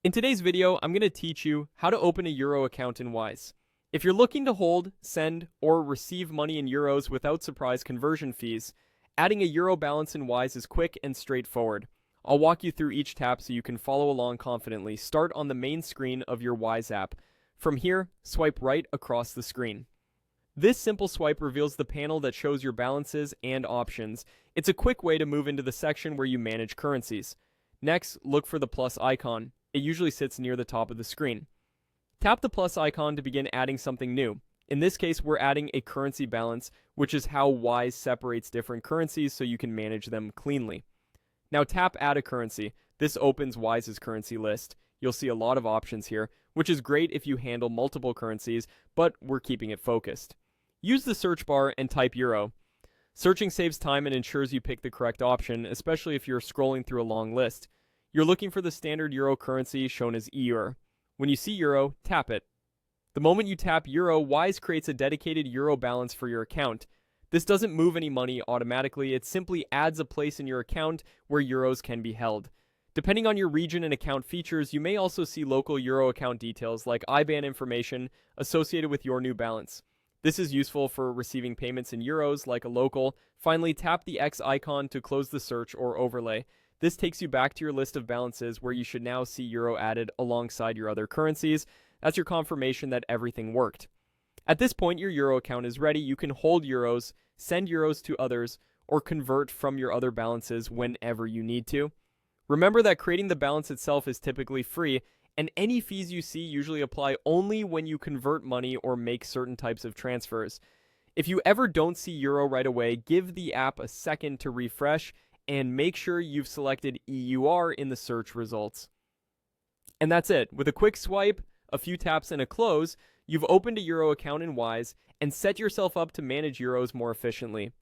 In today's video, I'm going to teach you how to open a Euro account in Wise. If you're looking to hold, send, or receive money in euros without surprise conversion fees, adding a Euro balance in Wise is quick and straightforward. I'll walk you through each tap so you can follow along confidently. Start on the main screen of your Wise app. From here, swipe right across the screen. This simple swipe reveals the panel that shows your balances and options. It's a quick way to move into the section where you manage currencies. Next, look for the plus icon. It usually sits near the top of the screen. Tap the plus icon to begin adding something new. In this case, we're adding a currency balance, which is how Wise separates different currencies so you can manage them cleanly. Now tap Add a Currency. This opens Wise's currency list. You'll see a lot of options here, which is great if you handle multiple currencies, but we're keeping it focused. Use the search bar and type Euro. Searching saves time and ensures you pick the correct option, especially if you're scrolling through a long list. You're looking for the standard Euro currency shown as EUR. When you see Euro, tap it. The moment you tap Euro, Wise creates a dedicated Euro balance for your account. This doesn't move any money automatically, it simply adds a place in your account where Euros can be held. Depending on your region and account features, you may also see local Euro account details like IBAN information associated with your new balance. This is useful for receiving payments in euros like a local. Finally, tap the X icon to close the search or overlay. This takes you back to your list of balances where you should now see Euro added alongside your other currencies. That's your confirmation that everything worked. At this point, your Euro account is ready. You can hold Euros, send Euros to others, or convert from your other balances whenever you need to. Remember that creating the balance itself is typically free, and any fees you see usually apply only when you convert money or make certain types of transfers. If you ever don't see Euro right away, give the app a second to refresh and make sure you've selected EUR in the search results. And that's it. With a quick swipe, a few taps, and a close, you've opened a Euro account in Wise and set yourself up to manage Euros more efficiently.